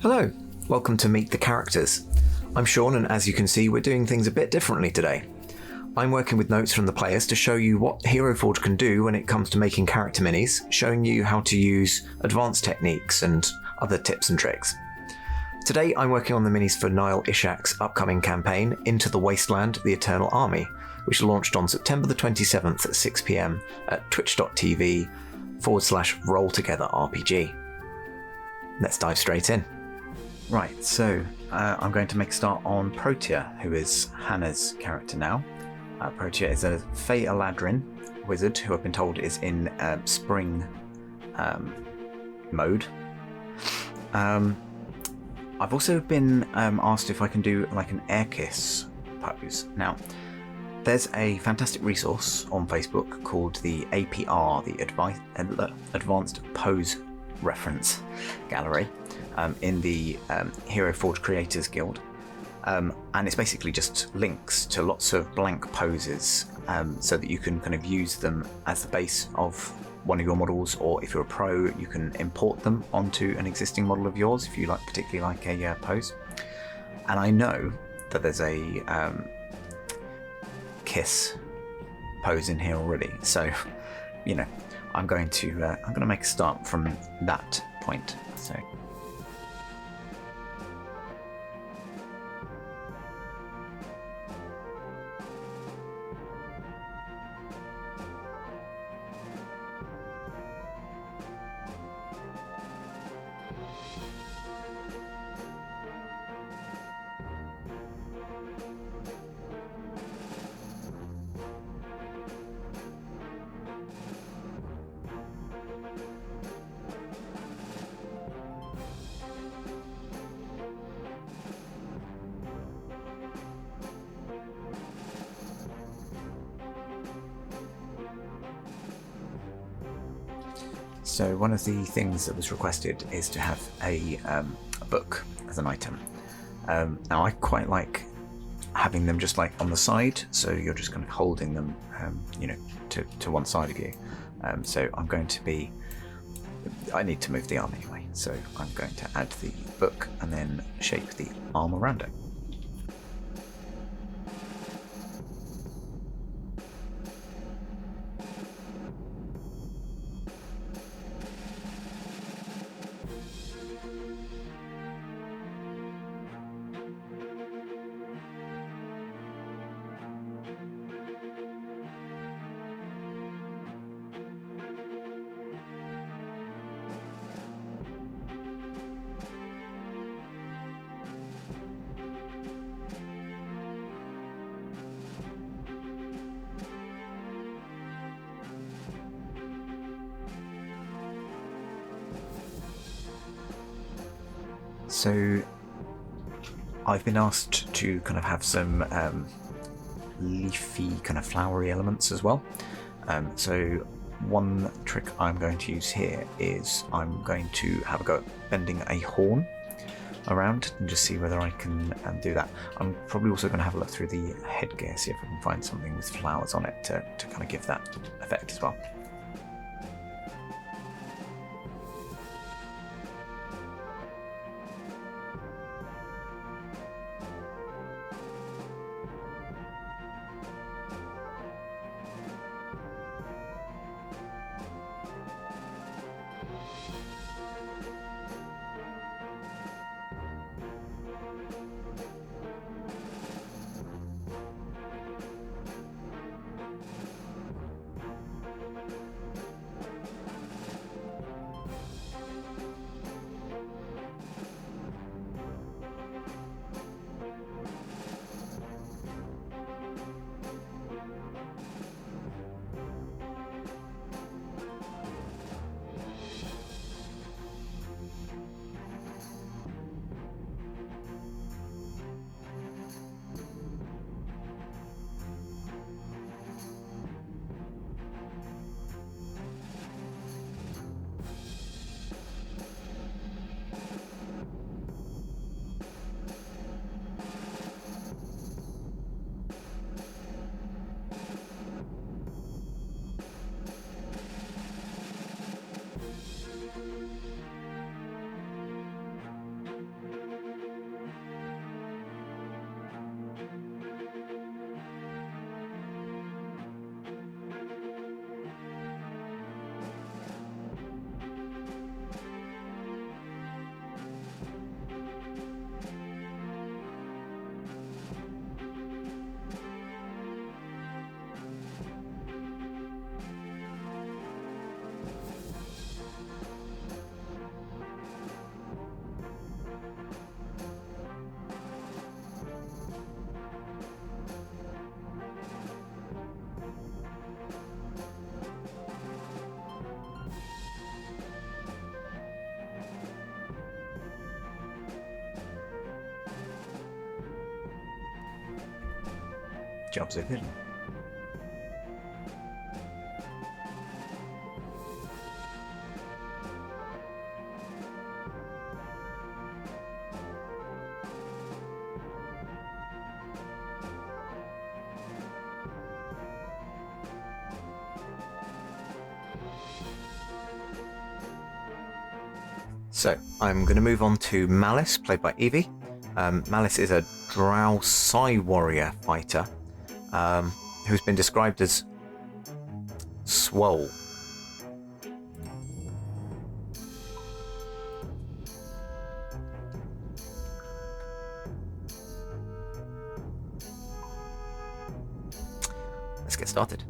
Hello, welcome to Meet the Characters. I'm Shaun, and as you can see, we're doing things a bit differently today. I'm working with notes from the players to show you what Hero Forge can do when it comes to making character minis, showing you how to use advanced techniques and other tips and tricks. Today I'm working on the minis for Naail Ishaq's upcoming campaign, Into the Wasteland, the Eternal Army, which launched on September the 27th at 6 PM at twitch.tv/rolltogetherrpg. Let's dive straight in. Right, so I'm going to make a start on Protea, who is Hannah's character now. Protea is a Fey Eladrin wizard who I've been told is in spring mode. I've also been asked if I can do like an air kiss pose. Now, there's a fantastic resource on Facebook called the APR, the Advanced Pose Reference Gallery, in the Hero Forge Creators Guild. And it's basically just links to lots of blank poses so that you can kind of use them as the base of one of your models, or if you're a pro, you can import them onto an existing model of yours if you particularly like a pose. And I know that there's a kiss pose in here already, so I'm going to make a start from that point. So one of the things that was requested is to have a book as an item. Now I quite like having them just like on the side, so you're just kind of holding them, to one side of you. So I need to move the arm anyway, so I'm going to add the book and then shape the arm around it. So I've been asked to kind of have some leafy kind of flowery elements as well. So one trick I'm going to use here is I'm going to have a go at bending a horn around and just see whether I can do that. I'm probably also going to have a look through the headgear, see if I can find something with flowers on it to kind of give that effect as well. Jobs are good. So, I'm going to move on to Malice, played by Evie. Malice is a Drow Psy warrior fighter who's been described as swole. Let's get started.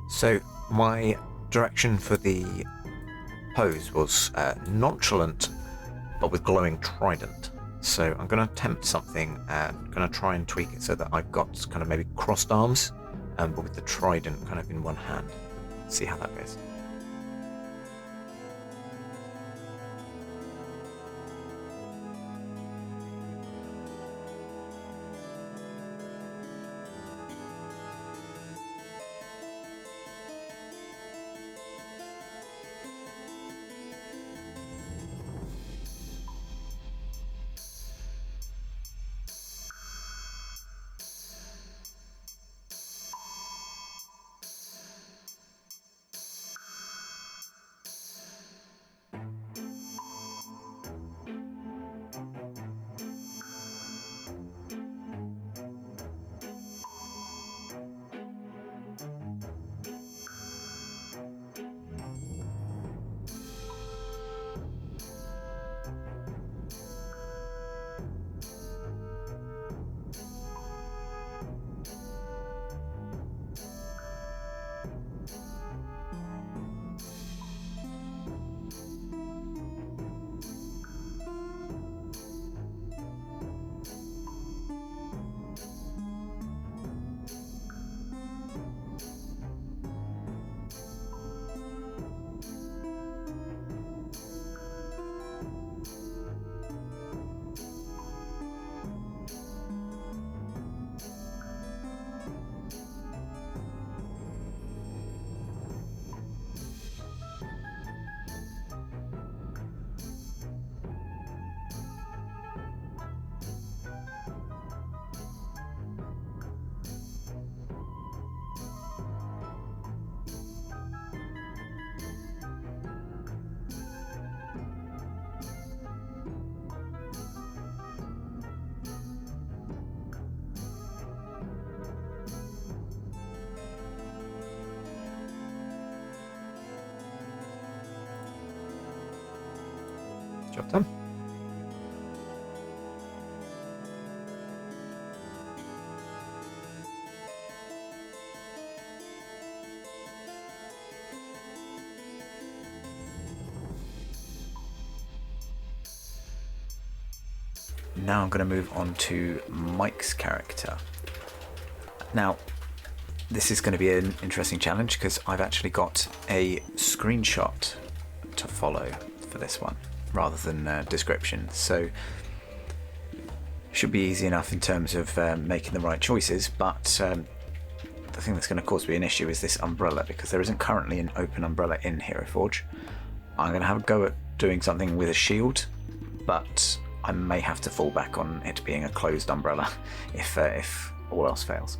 So my direction for the pose was nonchalant, but with glowing trident. So I'm going to attempt something, I'm going to try and tweak it so that I've got kind of maybe crossed arms, but with the trident kind of in one hand. See how that goes. Job done. Now I'm going to move on to Mike's character. Now, this is going to be an interesting challenge because I've actually got a screenshot to follow for this one rather than description. So should be easy enough in terms of making the right choices, but the thing that's going to cause me an issue is this umbrella, because there isn't currently an open umbrella in Hero Forge. I'm going to have a go at doing something with a shield, but I may have to fall back on it being a closed umbrella if all else fails.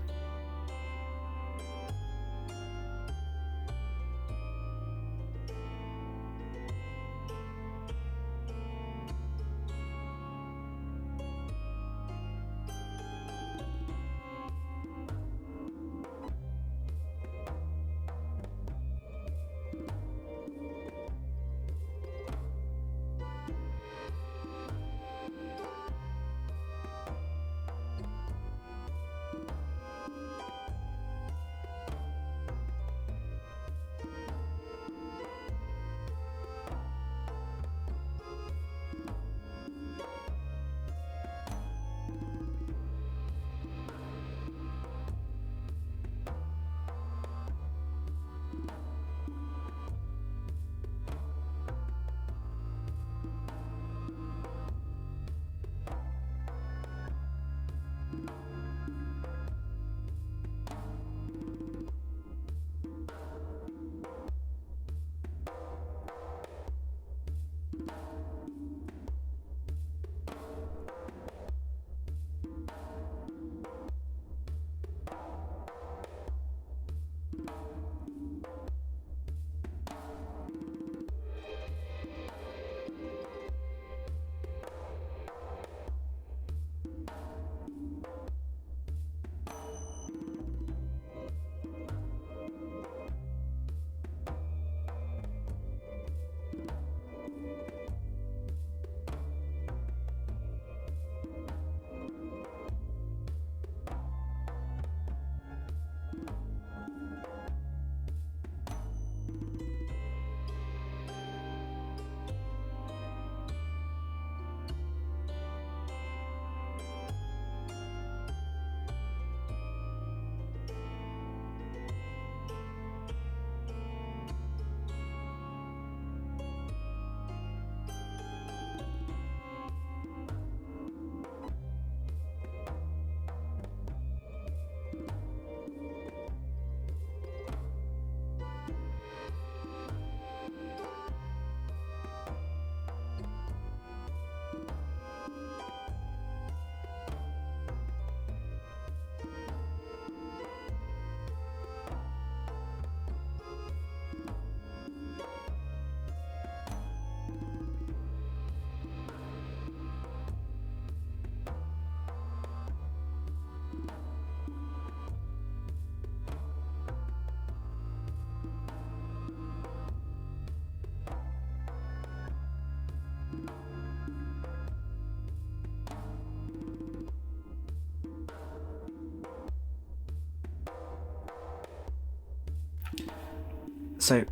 So,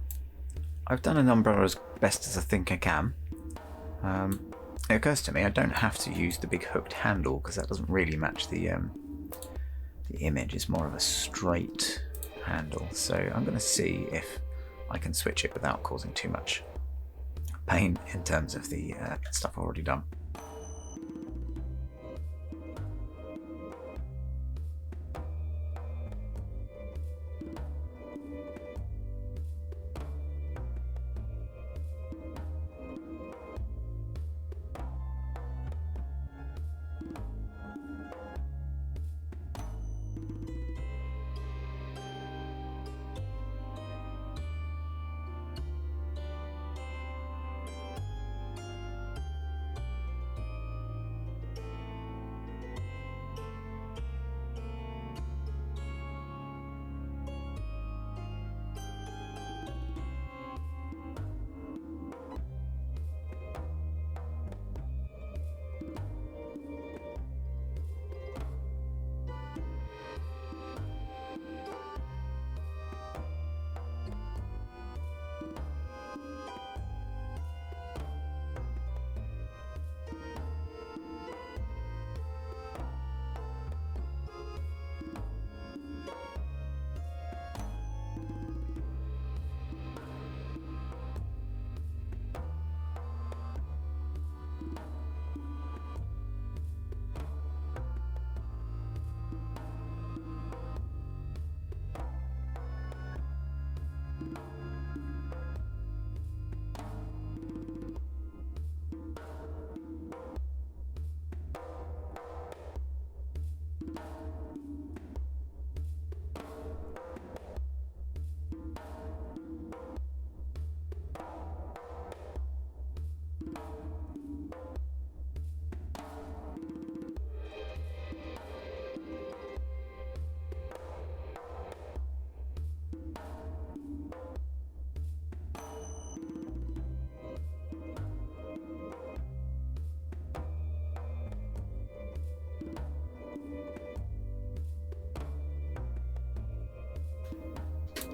I've done a number as best as I think I can. It occurs to me I don't have to use the big hooked handle because that doesn't really match the image. It's more of a straight handle. So I'm going to see if I can switch it without causing too much pain in terms of the stuff I've already done.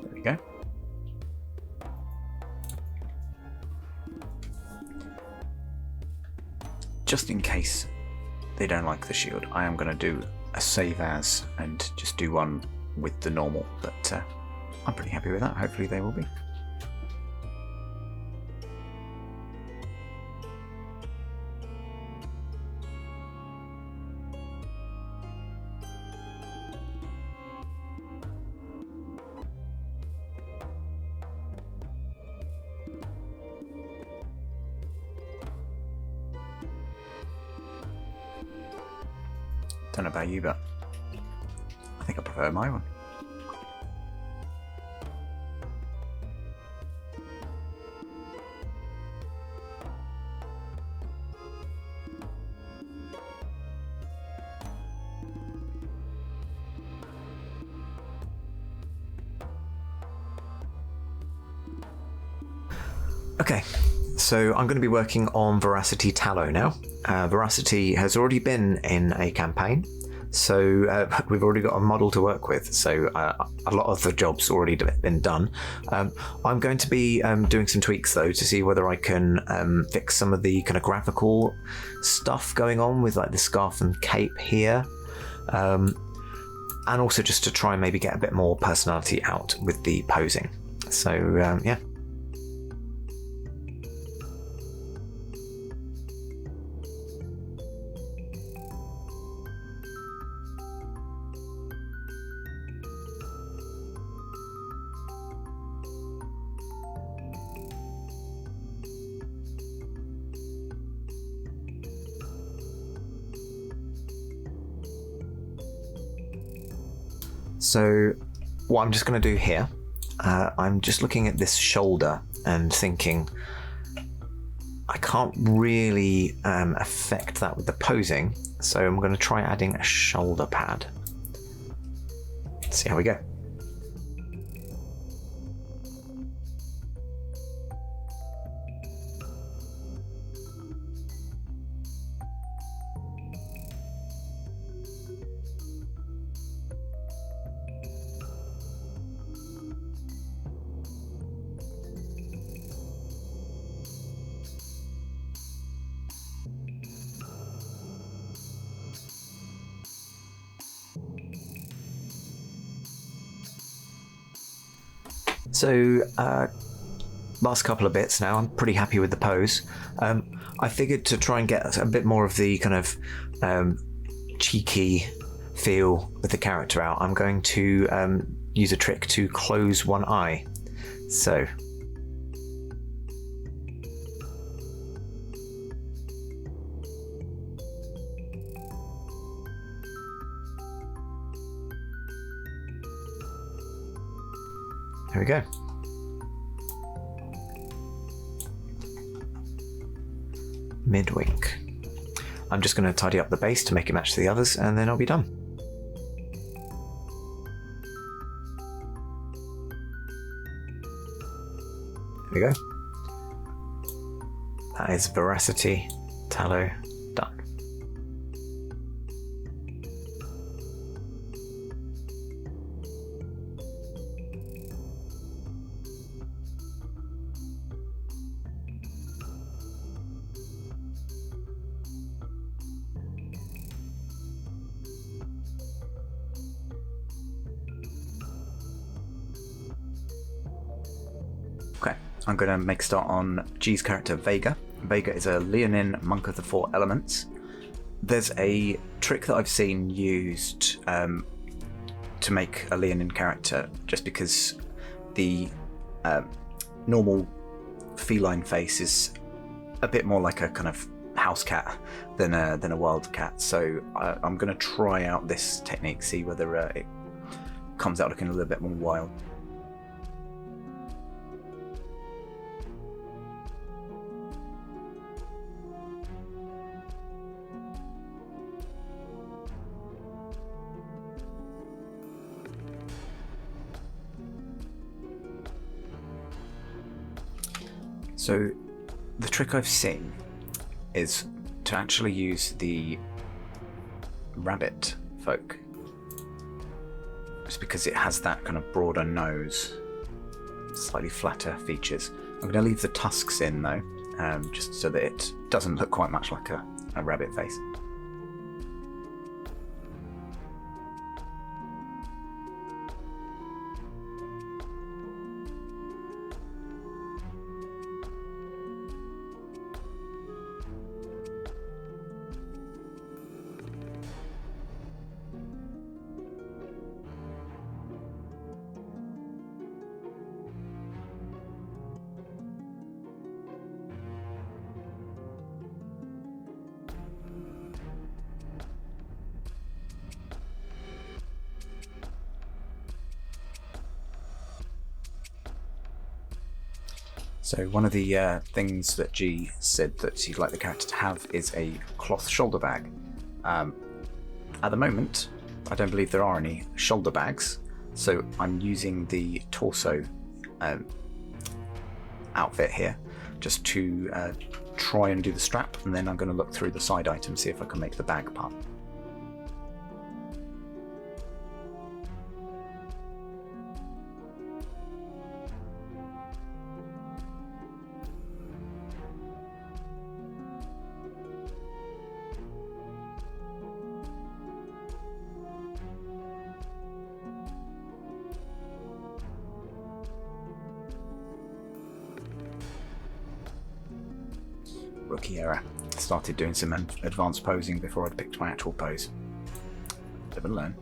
There we go. Just in case they don't like the shield, I am going to do a save as and just do one with the normal, but I'm pretty happy with that. Hopefully they will be. Don't know about you, but I think I prefer my one. Okay, so I'm going to be working on Veracity Tallow now. Veracity has already been in a campaign, So we've already got a model to work with, so a lot of the job's already been done. I'm going to be doing some tweaks though to see whether I can fix some of the kind of graphical stuff going on with like the scarf and cape here, and also just to try and maybe get a bit more personality out with the posing. So yeah. So what I'm just going to do here, I'm just looking at this shoulder and thinking I can't really affect that with the posing, so I'm going to try adding a shoulder pad. Let's see how we go. So last couple of bits now, I'm pretty happy with the pose. I figured to try and get a bit more of the kind of cheeky feel with the character out, I'm going to use a trick to close one eye. So there we go. Mid-wink. I'm just going to tidy up the base to make it match the others, and then I'll be done. There we go. That is veracity, tallow, done. Okay, I'm going to make a start on G's character Vega. Vega is a Leonine Monk of the Four Elements. There's a trick that I've seen used to make a Leonine character, just because the normal feline face is a bit more like a kind of house cat than a wild cat. So I'm going to try out this technique, see whether it comes out looking a little bit more wild. So the trick I've seen is to actually use the rabbit folk, just because it has that kind of broader nose, slightly flatter features. I'm going to leave the tusks in though, just so that it doesn't look quite much like a rabbit face. So one of the things that G said that she'd like the character to have is a cloth shoulder bag. At the moment, I don't believe there are any shoulder bags, so I'm using the torso outfit here just to try and do the strap, and then I'm going to look through the side items, see if I can make the bag part. rookie error. Started doing some advanced posing before I'd picked my actual pose. Live and learn.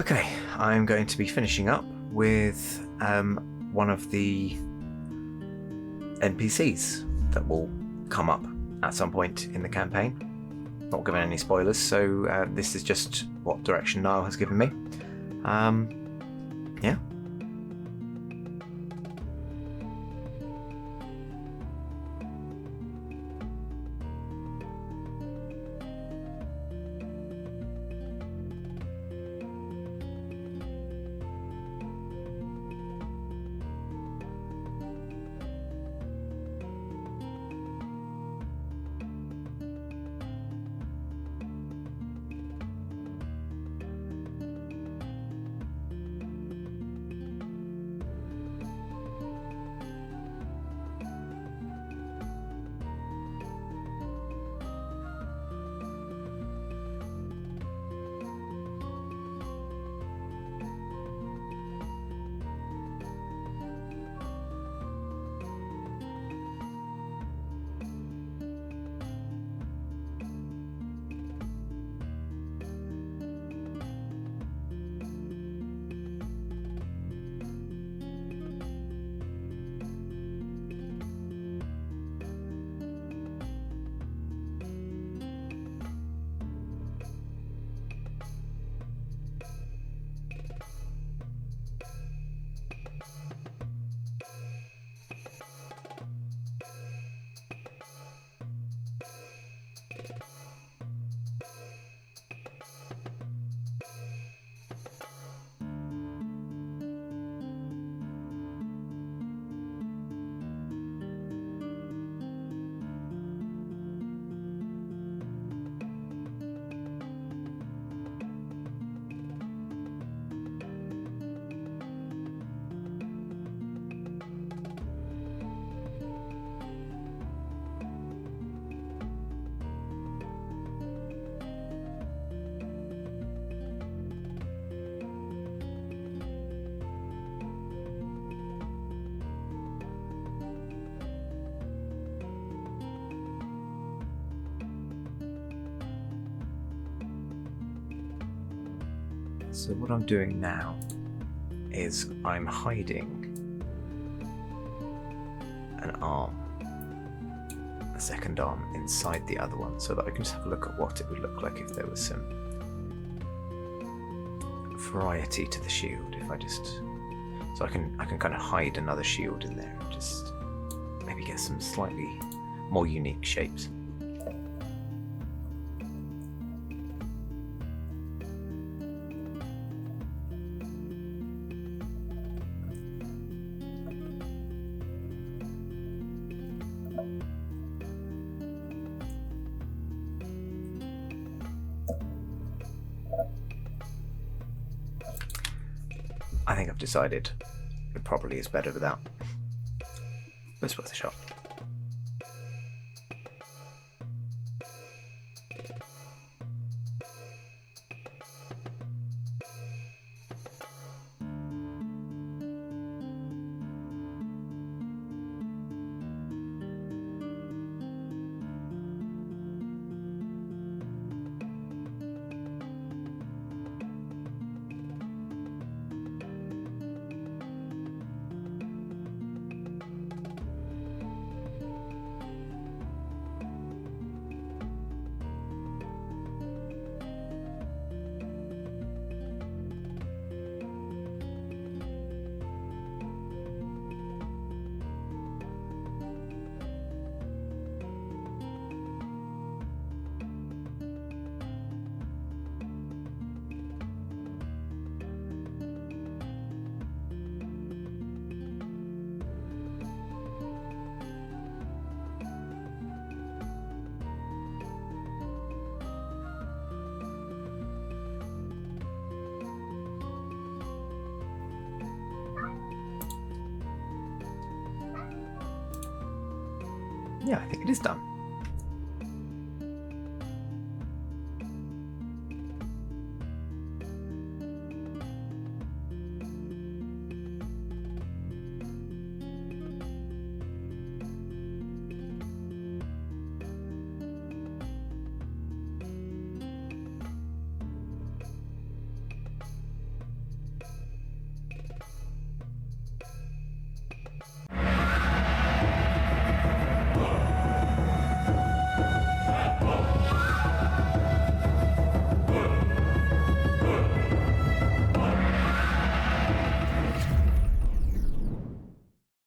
Okay, I'm going to be finishing up with one of the NPCs that will come up at some point in the campaign. Not giving any spoilers, so this is just what direction Naail has given me. Yeah. So what I'm doing now is I'm hiding an arm, a second arm, inside the other one, so that I can just have a look at what it would look like if there was some variety to the shield. If I just, so I can kind of hide another shield in there and just maybe get some slightly more unique shapes. I think I've decided it probably is better without. But it's worth a shot. Yeah, I think it is done.